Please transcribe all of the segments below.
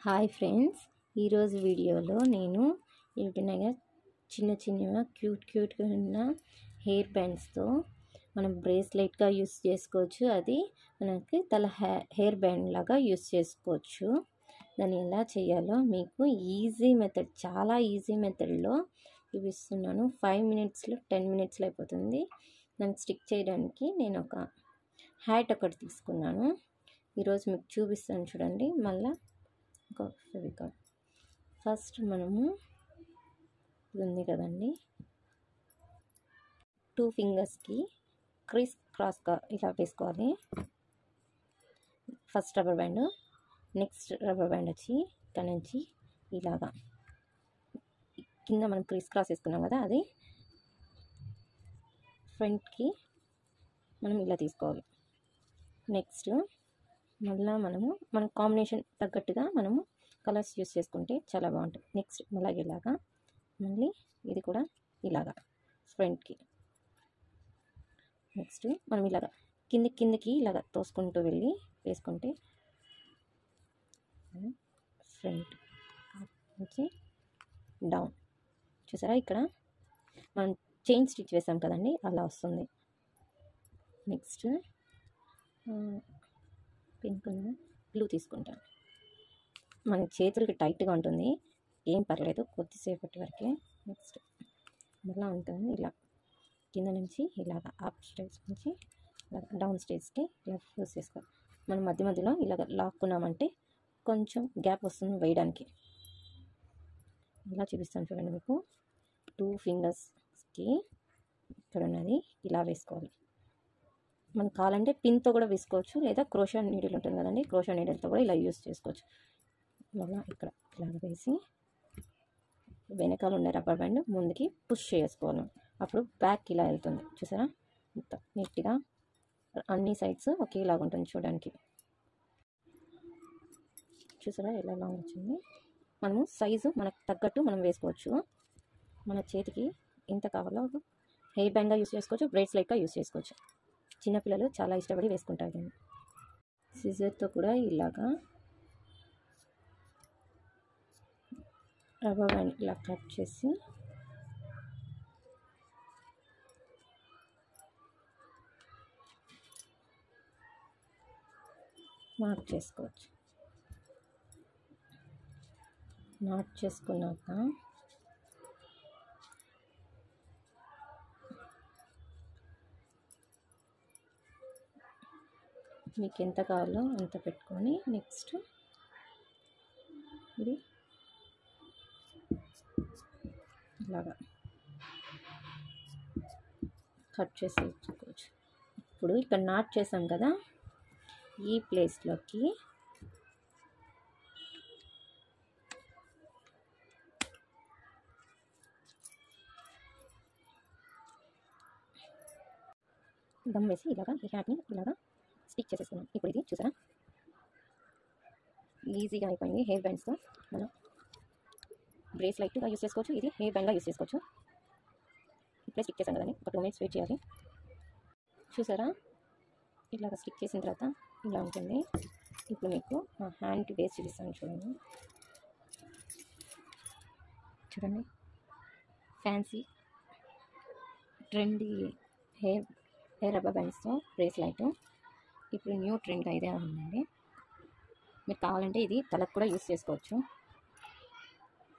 Hi friends, ఈరోజు వీడియోలో నేను వీటినగా చిన్న క్యూట్గా ఉన్న హెయిర్ బ్యాండ్స్తో మనం బ్రేస్లెట్గా యూస్ చేసుకోవచ్చు. అది మనకి హెయిర్ బ్యాండ్ లాగా యూస్ చేసుకోవచ్చు. దాన్ని ఎలా చేయాలో మీకు ఈజీ మెథడ్, చాలా ఈజీ మెథడ్లో చూపిస్తున్నాను. 5 మినిట్స్లో 10 మినిట్స్లో అయిపోతుంది. దాన్ని స్టిక్ చేయడానికి నేను ఒక హ్యాట్ ఒకటి తీసుకున్నాను. ఈరోజు మీకు చూపిస్తాను చూడండి. మళ్ళీ ఫెవికాల్ ఫస్ట్ మనము ఇది ఉంది కదండి, 2 ఫింగర్స్కి క్రిస్ క్రాస్గా ఇలా వేసుకోవాలి. First rubber band, next rubber band వచ్చి ఇక్కడ నుంచి ఇలాగా కింద మనం క్రిస్ క్రాస్ వేసుకున్నాం కదా, అది ఫ్రంట్కి మనం ఇలా తీసుకోవాలి. నెక్స్ట్ మళ్ళీ మన కాంబినేషన్ తగ్గట్టుగా మనము కలర్స్ యూస్ చేసుకుంటే చాలా బాగుంటుంది. నెక్స్ట్ అలాగే ఇలాగా మళ్ళీ ఇది కూడా ఇలాగా ఫ్రంట్కి. నెక్స్ట్ మనం ఇలాగా కిందికి ఇలాగా తోసుకుంటూ వెళ్ళి వేసుకుంటే ఫ్రంట్ నుంచి డౌన్. చూసారా, ఇక్కడ మనం చైన్ స్టిచ్ వేసాం కదండి, అలా వస్తుంది. నెక్స్ట్ పింక్ బ్లూ తీసుకుంటాను. మన చేతులకి టైట్గా ఉంటుంది, ఏం పర్లేదు, కొద్దిసేపటి వరకే. నెక్స్ట్ ఇలా ఉంటుంది, ఇలా కింద నుంచి ఇలాగ అప్ స్టేజ్ నుంచి డౌన్ స్టేజ్కి ఇలా యూస్ చేసుకోవాలి. మనం మధ్యలో ఇలాగ లాక్కున్నామంటే కొంచెం గ్యాప్ వస్తుంది వేయడానికి. ఇలా చూపిస్తాను చూడండి మీకు. 2 ఫింగర్స్కి ఇక్కడ ఉన్నది ఇలా వేసుకోవాలి. మనకు కావాలంటే పిన్తో కూడా వేసుకోవచ్చు, లేదా క్రోషా నీడిల్ ఉంటుంది కదండి, క్రోషా నీడిల్తో కూడా ఇలా యూస్ చేసుకోవచ్చు. మళ్ళీ ఇక్కడ ఇలా వేసి వెనకాల ఉండే రబ్బర్ బ్యాండ్ ముందుకి పుష్ చేసుకోవాలి. అప్పుడు బ్యాక్ ఇలా వెళ్తుంది. చూసారా, మొత్తం నీట్గా అన్ని సైడ్స్ ఒకేలాగా ఉంటుంది చూడడానికి. చూసారా ఎలా లాంగ్ వచ్చింది. మనము సైజు మనకు తగ్గట్టు మనం వేసుకోవచ్చు. మన చేతికి ఎంత కావాలో హెయిర్ బ్యాండ్గా యూస్ చేసుకోవచ్చు, బ్రేస్లెట్గా యూస్ చేసుకోవచ్చు. చిన్నపిల్లలు చాలా ఇష్టపడి వేసుకుంటారు దీన్ని. సిజర్తో కూడా ఇలాగా రబ్బర్ బ్యాండ్ ఇలా కట్ చేసి నాట్ చేసుకోవచ్చు. నాట్ చేసుకున్నాక మీకు ఎంత కావాలో అంత పెట్టుకొని నెక్స్ట్ ఇది ఇలాగా కట్ చేసి ఇచ్చుకోవచ్చు. ఇప్పుడు ఇక్కడ నాట్ చేసాం కదా, ఈ ప్లేస్లోకి గమ్ వేసి ఇలాగా ఈ హ్యాట్ని ఇలాగా స్టిక్ చేసేసుకున్నాం. ఇప్పుడు ఇది చూసారా ఈజీగా అయిపోయింది. హెయిర్ బ్యాండ్స్తో మనం బ్రేస్లెట్గా యూస్ చేసుకోవచ్చు, ఇది హెయిర్ బ్యాండ్గా యూస్ చేసుకోవచ్చు. ఇప్పుడే స్టిక్ చేసాం కదండి, ఒక 2 మినిట్స్ వెయిట్ చేయాలి. చూసారా, ఇలాగ స్టిక్ చేసిన తర్వాత ఇలా ఉంటుంది. ఇప్పుడు మీకు హ్యాండ్కి వేసి చూపిస్తాను చూడండి. ఫ్యాన్సీ ట్రెండీ హెయిర్ రబ్బర్ బ్యాండ్స్తో బ్రేస్లెట్ ఇప్పుడు న్యూ ట్రెండ్గా ఇదే ఉందండి. మీకు కావాలంటే ఇది తలకు కూడా యూస్ చేసుకోవచ్చు.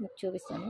మీకు చూపిస్తాను.